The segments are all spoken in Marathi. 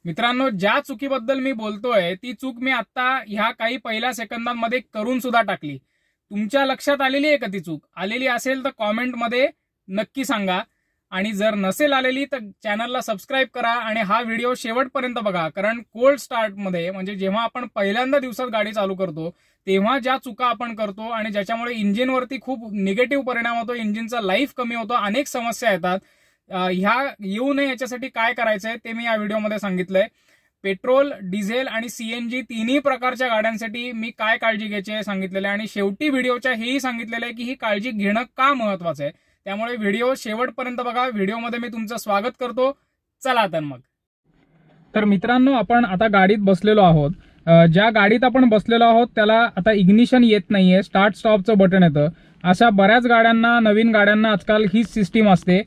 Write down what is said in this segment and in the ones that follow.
मित्रांनो, ज्या चुकीबद्दल मी बोलतोय ती चूक मी आता ह्या काही पहिल्या सेकंदांमध्ये करून सुद्धा टाकली। तुमच्या लक्षात आलेली आहे का ती चूक? आलेली असेल तर कॉमेंटमध्ये नक्की सांगा, आणि जर नसेल आलेली तर चॅनलला सबस्क्राईब करा आणि हा व्हिडिओ शेवटपर्यंत बघा। कारण कोल्ड स्टार्टमध्ये म्हणजे जेव्हा आपण पहिल्यांदा दिवसात गाडी चालू करतो तेव्हा ज्या चुका आपण करतो आणि ज्याच्यामुळे इंजिनवरती खूप निगेटिव्ह परिणाम होतो, इंजिनचा लाईफ कमी होतो, अनेक समस्या येतात, ह्या येऊ नये याच्यासाठी काय करायचंय ते मी या व्हिडिओमध्ये सांगितलंय। पेट्रोल, डिझेल आणि सीएनजी तिन्ही प्रकारच्या गाड्यांसाठी मी काय काळजी घ्यायची आहे सांगितलेलं आहे, आणि शेवटी व्हिडिओच्या हेही सांगितलेलं आहे की ही काळजी घेणं का महत्वाचं आहे। त्यामुळे व्हिडिओ शेवटपर्यंत बघा। व्हिडिओमध्ये मी तुमचं स्वागत करतो। चला तर मग। तर मित्रांनो, आपण आता गाडीत बसलेलो आहोत। ज्या गाडीत आपण बसलेलो आहोत त्याला आता इग्निशन येत नाहीये, स्टार्ट स्टॉपचं बटन येतं। अशा बऱ्याच गाड्यांना, नवीन गाड्यांना आजकाल हीच सिस्टीम असते,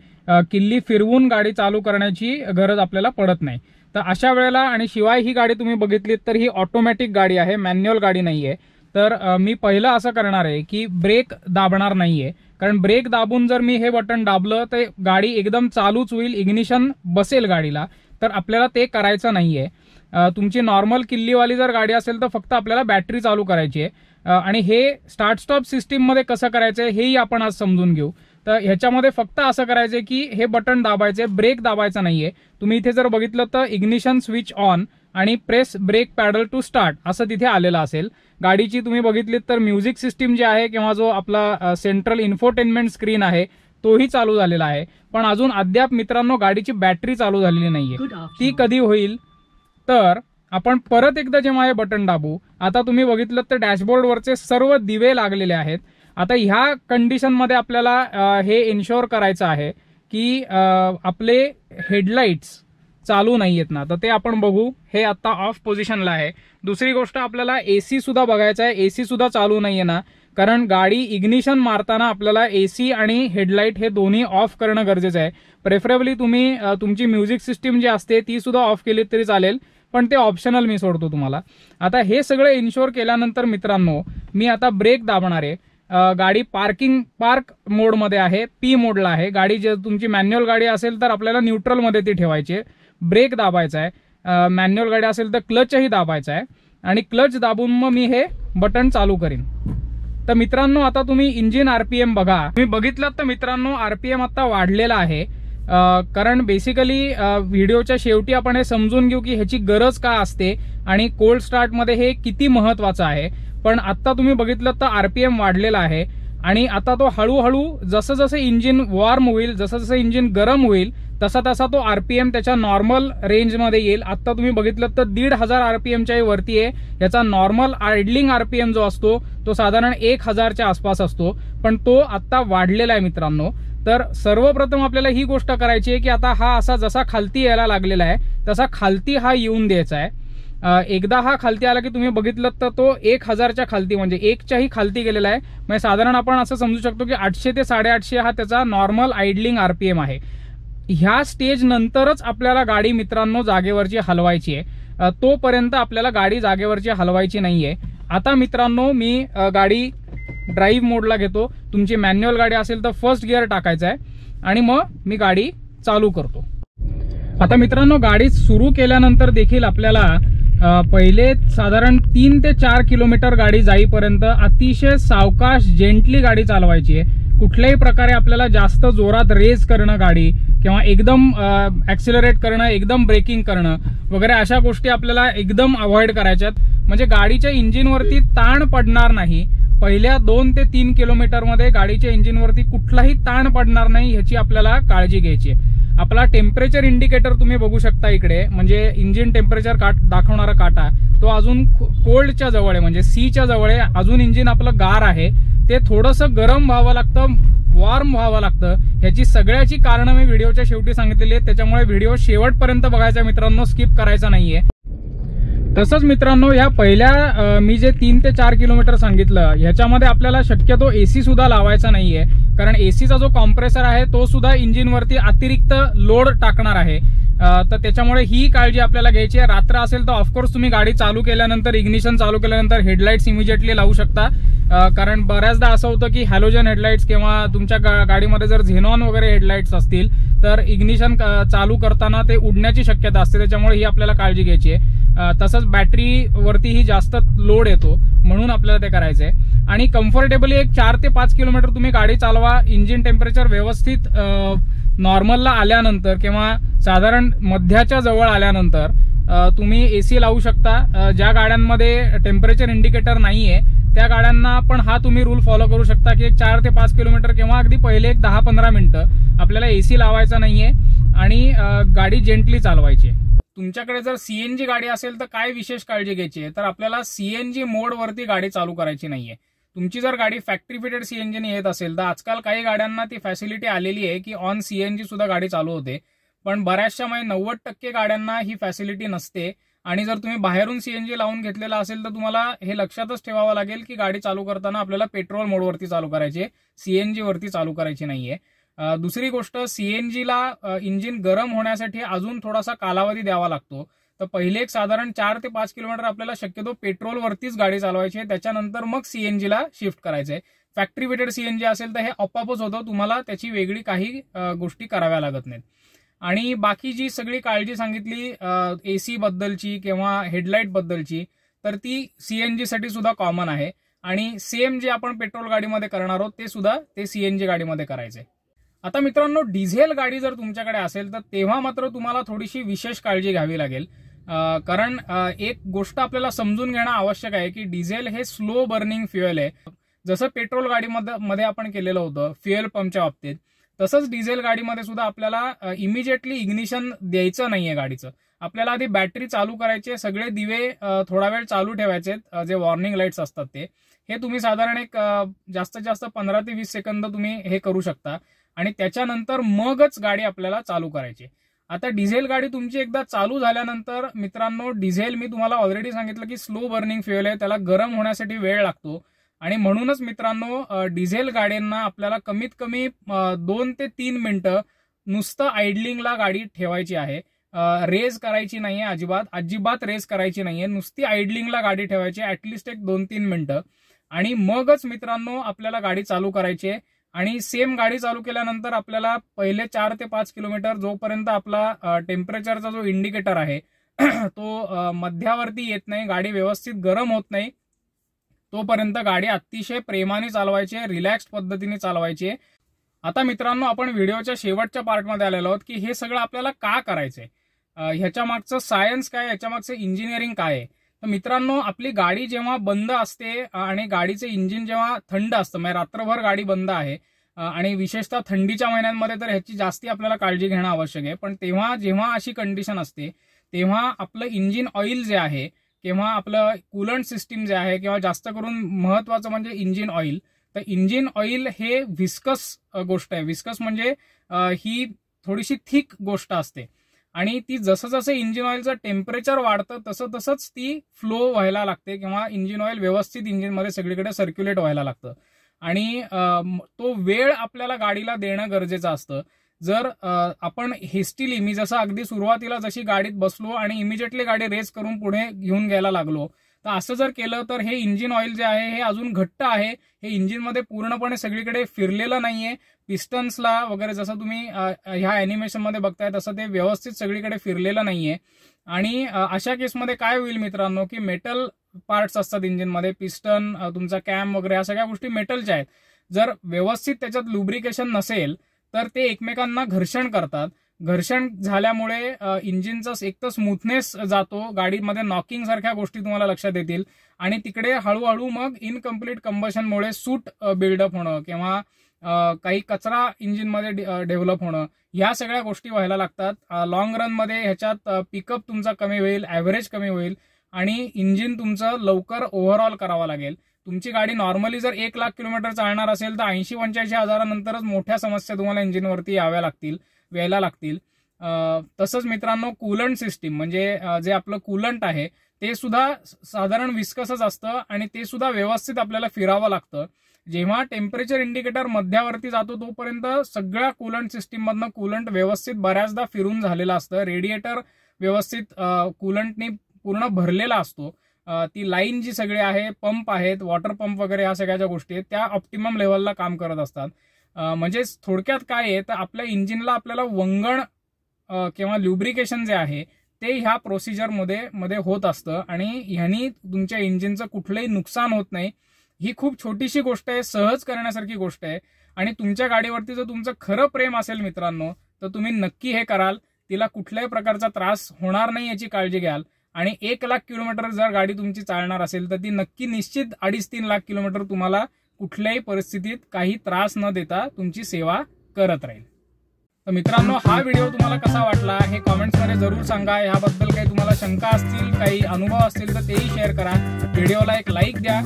किल्ली फिरवून गाडी चालू करण्याची गरज आपल्याला पडत नाही। तर अशा वेळेला, आणि शिवाय ही गाडी तुम्ही बघितलीत तर ही ऑटोमॅटिक गाडी आहे, मॅन्युअल गाडी नाहीये। तर मी पहिलं असं करणार आहे की ब्रेक दाबणार नाहीये, कारण ब्रेक दाबून जर मी हे बटन दाबलं तर गाडी एकदम चालूच होईल, इग्निशन बसेल गाडीला, तर आपल्याला ते करायचं नाहीये। तुमची नॉर्मल किल्लीवाली जर गाडी असेल तर फक्त आपल्याला बॅटरी चालू करायची आहे, आणि हे स्टार्ट स्टॉप सिस्टीममध्ये कसं करायचंय हेही आपण आज समजून घेऊ। तर ह्याच्यामध्ये फक्त असं करायचंय की हे बटन दाबायचे, ब्रेक दाबायचा नाहीये। तुम्ही इथे जर बघितलं तर इग्निशन स्विच ऑन आणि press brake pedal to start असं तिथे आलेलं असेल। गाडीची तुम्ही बघितलीत तर म्युझिक सिस्टीम जे आहे किंवा जो आपला सेंट्रल इन्फोटेनमेंट स्क्रीन आहे तोही चालू झालेला आहे, पण अजून अद्याप मित्रांनो गाडीची बॅटरी चालू झालेली नाहीये। ती कधी होईल तर आपण परत एकदा जेव्हा हे बटन दाबू, आता तुम्ही बघितलं तर डॅशबोर्डवरचे सर्व दिवे लागलेले आहेत। आता ह्या कंडिशनमध्ये आपल्याला हे इन्शुअर करायचं आहे की आपले हेडलाइट्स चालू नाहीयेत ना, तर ते आपण बघू। हे आता ऑफ पोझिशनला आहे। दुसरी गोष्ट, आपल्याला एसी सुद्धा बघायचा आहे, एसी सुद्धा चालू नाहीये ना, कारण गाडी इग्निशन मारताना आपल्याला एसी आणि हेडलाइट हे दोन्ही ऑफ करणं गरजेचं आहे। प्रेफरेबली तुम्ही तुमची म्युझिक सिस्टीम जी असते ती सुद्धा ऑफ केली तरी चालेल, पण ते ऑप्शनल मी सोडतो तुम्हाला। आता हे सगळं इन्शुअर केल्यानंतर मित्रांनो मी आता ब्रेक दाबणार आहे। गाडी पार्क मोडमध्ये आहे, पी मोडला आहे। गाडी जर तुमची मॅन्युअल गाडी असेल तर आपल्याला न्यूट्रलमध्ये ती ठेवायची, ब्रेक दाबायचा आहे। मॅन्युअल गाडी असेल तर क्लचही दाबायचा आहे, आणि क्लच दाबून मग मी हे बटन चालू करीन। तर मित्रांनो, आता तुम्ही इंजिन आरपीएम बघा। तुम्ही बघितलं तर मित्रांनो आरपीएम आता वाढलेला आहे, कारण बेसिकली व्हिडिओच्या शेवटी आपण हे समजून घेऊ की ह्याची गरज का असते आणि कोल्ड स्टार्टमध्ये हे किती महत्वाचं आहे। पण आता तुम्ही बघितलं तर आरपीएम वाढलेला आहे, आणि आता तो हळूहळू जसं जसं इंजिन वॉर्म होईल, जसं जसं इंजिन गरम होईल तसा तसा तो आरपीएम त्याच्या नॉर्मल रेंजमध्ये येईल। आता तुम्ही बघितलं तर 1500 आरपीएमच्या वरती आहे। याचा नॉर्मल आयडलिंग आरपीएम जो असतो तो साधारण 1000च्या आसपास असतो, पण तो आता वाढलेला आहे मित्रांनो। तर सर्वप्रथम आपल्याला ही गोष्ट करायची आहे की आता हा असा जसा खालती यायला लागलेला आहे तसा खालती हा येऊन द्यायचा आहे। एकदा हा खालती आला की तुम्ही बघितलं तर तो 1000च्या खालती, म्हणजे 1च्याही खालती गेलेला आहे। म्हणजे साधारण आपण असं समजू शकतो की 800 ते 850 हा त्याचा नॉर्मल आयडलिंग आरपीएम आहे। ह्या स्टेज नंतरच आपल्याला गाडी मित्रांनो जागेवरची हलवायची आहे, तोपर्यंत आपल्याला गाडी जागेवरची हलवायची नाहीये। आता मित्रांनो मी गाडी ड्राईव्ह मोडला घेतो। तुमची मॅन्युअल गाडी असेल तर फर्स्ट गिअर टाकायचा आहे, आणि मग मी गाडी चालू करतो। आता मित्रांनो गाडी सुरू केल्यानंतर देखील आपल्याला पहिले साधारण 3 ते 4 किलोमीटर गाडी जाईपर्यंत अतिशय सावकाश जेंटली गाडी चालवायची आहे। कुठल्याही प्रकारे आपल्याला जास्त जोरात रेस करणं गाडी, किंवा एकदम ॲक्सिलरेट करणं, एकदम ब्रेकिंग करणं वगैरे अशा गोष्टी आपल्याला एकदम अवॉइड करायच्यात, म्हणजे गाडीच्या इंजिनवरती ताण पडणार नाही। पहिल्या 2 ते 3 किलोमीटरमध्ये गाडीच्या इंजिनवरती कुठलाही ताण पडणार नाही ह्याची आपल्याला काळजी घ्यायची आहे। आपला टेम्परेचर इंडिकेटर तुम्ही बघू शकता इकडे, म्हणजे इंजिन टेम्परेचर दाखवणारा काटा तो अजून कोल्डच्या जवळ आहे, म्हणजे सीच्या जवळ आहे। अजून इंजिन आपलं गार आहे, ते थोडंसं गरम व्हावं लागतं, वॉर्म व्हावं लागतं। ह्याची सगळ्याची कारणं मी व्हिडिओच्या शेवटी सांगितलेली आहेत, त्याच्यामुळे व्हिडिओ शेवटपर्यंत बघायचा मित्रांनो, स्किप करायचा नाहीये। तसंच मित्रांनो ह्या पहिल्या मी जे 3 ते 4 किलोमीटर सांगितलं ह्याच्यामध्ये आपल्याला शक्यतो एसी सुद्धा लावायचा नाहीये, कारण एसीचा जो कॉम्प्रेसर आहे तो सुद्धा इंजिनवरती अतिरिक्त लोड टाकणार आहे। तर त्याच्यामुळे ही काळजी आपल्याला घ्यायची आहे। रात्र असेल तर ऑफकोर्स तुम्ही गाडी चालू केल्यानंतर, इग्निशन चालू केल्यानंतर हेडलाइट्स इमिजिएटली लावू शकता, कारण बऱ्याचदा असं होतं की हॅलोजन हेडलाईट्स किंवा तुमच्या गाडीमध्ये जर झेनॉन वगैरे हेडलाईट्स असतील तर इग्निशन चालू करताना ते उडण्याची शक्यता असते, त्याच्यामुळे ही आपल्याला काळजी घ्यायची आहे. तसंच बॅटरीवरतीही जास्त लोड येतो, म्हणून आपल्याला ते करायचं आहे. आणि कम्फर्टेबली एक 4 ते 5 किलोमीटर तुम्ही गाडी चालवा. इंजिन टेम्परेचर व्यवस्थित नॉर्मलला आल्यानंतर किंवा साधारण मध्याच्या जवळ आल्यानंतर तुम्ही AC लावू शकता. ज्या गाड्यांमध्ये टेम्परेचर इंडिकेटर नाहीये त्या गाड्यांना पण हा तुम्ही रूल फॉलो करू शकता की 4 ते 5 किलोमीटर किंवा अगदी पहिले एक 10-15 मिनिटं आपल्याला AC लावायचा नाहीये आणि गाडी जेंटली चालवायची. तुमच्याकडे जर CNG गाडी असेल तर काय विशेष काळजी घ्यायची आहे, तर आपल्याला CNG मोडवरती गाडी चालू करायची नाहीये. तुमची जर गाडी फॅक्टरी फिटेड CNG येत असेल तर आजकाल काही गाड्यांना ती फॅसिलिटी आलेली आहे की ऑन CNG सुद्धा गाडी चालू होते, पण बऱ्याचशा म्हणजे 90% गाड्यांना ही फॅसिलिटी नसते. आणि जर तुम्ही बाहेरून CNG लावून घेतलेला असेल तर तुम्हाला हे लक्षातच ठेवावं लागेल की गाडी चालू करताना आपल्याला पेट्रोल मोडवरती चालू करायची आहे, CNG वरती चालू करायची नाहीये. दुसरी गोष्ट, CNG ला इंजिन गरम होण्यासाठी अजून थोडासा कालावधी द्यावा लागतो. तर पहिले एक साधारण 4 ते 5 किलोमीटर आपल्याला शक्यतो पेट्रोलवरतीच गाडी चालवायची आहे, त्याच्यानंतर मग CNG ला शिफ्ट करायचंय. फॅक्टरी फिटेड CNG असेल तर हे आपोआपच होतं, तुम्हाला त्याची वेगळी काही गोष्टी कराव्या लागत नाहीत. आणि बाकी जी सगळी काळजी सांगितली AC बद्दलची किंवा हेडलाईट बद्दलची, तर ती CNG साठी सुद्धा कॉमन आहे. आणि सेम जे आपण पेट्रोल गाडीमध्ये करणार आहोत ते सुद्धा ते CNG गाडीमध्ये करायचंय. आता मित्रांनो, डिझेल गाडी जर तुमच्याकडे असेल तर तेव्हा मात्र तुम्हाला थोडीशी विशेष काळजी घ्यावी लागेल. कारण एक गोष्ट आपल्याला समजून घेणं आवश्यक आहे की डिझेल हे स्लो बर्निंग फ्युएल आहे. जसं पेट्रोल गाडीमध्ये आपण केलेलं होतं फ्युएल पंपच्या बाबतीत, तसंच डिझेल गाडीमध्ये सुद्धा आपल्याला इमिजिएटली इग्निशन द्यायचं नाहीये गाडीचं. आपल्याला आधी बॅटरी चालू करायचे, सगळे दिवे थोडा वेळ चालू ठेवायचे, जे वॉर्निंग लाईट्स असतात ते. हे तुम्ही साधारण एक जास्तीत जास्त 15 ते 20 सेकंद तुम्ही हे करू शकता आणि त्याच्यानंतर मगच गाडी आपल्याला चालू करायची. आता डिझेल गाडी तुमची एकदा चालू झाल्यानंतर मित्रांनो, डिझेल मी तुम्हाला ऑलरेडी सांगितलं की स्लो बर्निंग फ्युएल आहे, त्याला गरम होण्यासाठी वेळ लागतो. आणि म्हणूनच मित्रांनो, डिझेल गाड्यांना आपल्याला कमीत कमी 2 ते 3 मिनिटं नुसतं आयडलिंगला गाडी ठेवायची आहे. रेज करायची नाहीये, अजिबात रेज करायची नाहीये, नुसती आयडलिंगला गाडी ठेवायची ऍटलिस्ट एक 2-3 मिनिटं. आणि मगच मित्रांनो आपल्याला गाडी चालू करायची आहे. आणि सेम गाडी चालू केल्यानंतर आपल्याला पहिले 4 ते 5 किलोमीटर जोपर्यंत आपला टेम्परेचरचा जो इंडिकेटर आहे तो मध्यावरती येत नाही, गाडी व्यवस्थित गरम होत नाही, तोपर्यंत गाडी अतिशय प्रेमाने चालवायची आहे, रिलॅक्स पद्धतीने चालवायची आहे. आता मित्रांनो, आपण व्हिडिओच्या शेवटच्या पार्टमध्ये आलेलो आहोत की हे सगळं आपल्याला का करायचंय, ह्याच्या मागचं सायन्स काय, ह्याच्या मागचं इंजिनिअरिंग काय आहे. तर मित्रांनो, आपली गाडी जेव्हा बंद असते आणि गाडीचं इंजिन जेव्हा थंड असतं, म्हणजे रात्रभर गाडी बंद आहे आणि विशेषतः थंडीच्या महिन्यांमध्ये तर ह्याची जास्ती आपल्याला काळजी घेणं आवश्यक आहे. पण तेव्हा जेव्हा अशी कंडिशन असते तेव्हा आपलं इंजिन ऑइल जे आहे किंवा आपलं कूलंट सिस्टीम जे आहे किंवा जास्त करून महत्वाचं म्हणजे इंजिन ऑइल, तर इंजिन ऑइल हे व्हिस्कस गोष्ट आहे. व्हिस्कस म्हणजे ही थोडीशी थिक गोष्ट असते आणि ती जसं जसं इंजिन ऑइलचं टेम्परेचर वाढतं तसं तसंच ती फ्लो व्हायला लागते किंवा इंजिन ऑइल व्यवस्थित इंजिनमध्ये सगळीकडे सर्क्युलेट व्हायला लागतं. आणि तो वेळ आपल्याला गाडीला देणं गरजेचं असतं. जर आपण हेस्टिली, मी जसं अगदी सुरुवातीला जशी गाडीत बसलो आणि इमिजिएटली गाडी रेस करून पुढे घेऊन घ्यायला लागलो, तर असं जर केलं तर हे इंजिन ऑइल जे आहे हे अजून घट्ट आहे, हे इंजिनमध्ये पूर्णपणे सगळीकडे फिरलेलं नाहीये. पिस्टन्सला वगैरे जसं तुम्ही ह्या अॅनिमेशनमध्ये बघताय तसं ते व्यवस्थित सगळीकडे फिरलेलं नाहीये. आणि अशा केसमध्ये काय होईल मित्रांनो की मेटल पार्ट्स असतात इंजिनमध्ये, पिस्टन, तुमचा कॅम वगैरे, या सगळ्या गोष्टी मेटलच्या आहेत. जर व्यवस्थित त्याच्यात लुब्रिकेशन नसेल तर ते एकमेकांना घर्षण करतात. घर्षण झाल्यामुळे इंजिनचा एक तर स्मूथनेस जातो, गाडीमध्ये नॉकिंग सारख्या गोष्टी तुम्हाला लक्षात येतील आणि तिकडे हळूहळू मग इनकम्प्लीट कंबशनमुळे सूट बिल्डअप होणं किंवा काही कचरा इंजिनमध्ये डेव्हलप होणं, ह्या सगळ्या गोष्टी व्हायला लागतात. लॉंग रनमध्ये ह्याच्यात पिकअप तुमचा कमी होईल, ॲव्हरेज कमी होईल आणि इंजिन तुमचं लवकर ओव्हरऑल करावं लागेल. तुमची गाडी नॉर्मली जर 1 लाख किलोमीटर चालणार असेल तर 80-85 हजारानंतरच मोठ्या समस्या तुम्हाला इंजिनवरती यायला लागतील. तसंच मित्रांनो, कूलंट सिस्टीम म्हणजे जे आपलं कूलंट आहे ते सुद्धा साधारण व्हिस्कसच असतं आणि ते सुद्धा व्यवस्थित आपल्याला फिरावं लागतं. जेव्हा टेम्परेचर इंडिकेटर मध्यावरती जातो तोपर्यंत सगळ्या कूलंट सिस्टीम मधनं कूलंट व्यवस्थित बऱ्याचदा फिरून झालेलं असतं. रेडिएटर व्यवस्थित कूलंटनी पूर्ण भरलेला असतो. ती लाईन जी सगळी आहे, पंप आहेत, वॉटर पंप वगैरे ह्या सगळ्या ज्या गोष्टी आहेत त्या ऑप्टिमम लेवलला काम करत असतात. म्हणजे थोडक्यात काय आहे तर आपल्या इंजिनला आपल्याला वंगण किंवा ल्युब्रिकेशन जे आहे ते ह्या प्रोसिजरमध्ये होत असतं आणि ह्यानी तुमच्या इंजिनचं कुठलंही नुकसान होत नाही. ही खूप छोटीशी गोष्ट आहे, सहज करण्यासारखी गोष्ट आहे आणि तुमच्या गाडीवरती जर तुमचं खरं प्रेम असेल मित्रांनो तर तुम्ही नक्की हे कराल. तिला कुठल्याही प्रकारचा त्रास होणार नाही याची काळजी घ्याल आणि 1,00,000 किलोमीटर जर गाडी तुमची चालणार असेल तर ती नक्की निश्चित 2.5-3 लाख किलोमीटर तुम्हाला कुठल्याही परिस्थितीत काही त्रास न देता तुमची सेवा करत राहील. तर मित्रांनो, हा व्हिडिओ तुम्हाला कसा वाटला हे कॉमेंट्समध्ये जरूर सांगा. याबद्दल काही तुम्हाला शंका असतील, काही अनुभव असतील तर तेही शेअर करा. व्हिडिओला एक लाईक द्या.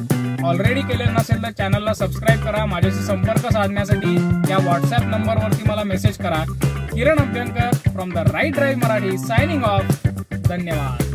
ऑलरेडी केलेलं नसेल तर चॅनलला सबस्क्राईब करा. माझ्याशी संपर्क साधण्यासाठी या व्हॉट्सअप नंबरवरती मला मेसेज करा. Kiran Abhyankar from the right drive Marathi signing off. धन्यवाद.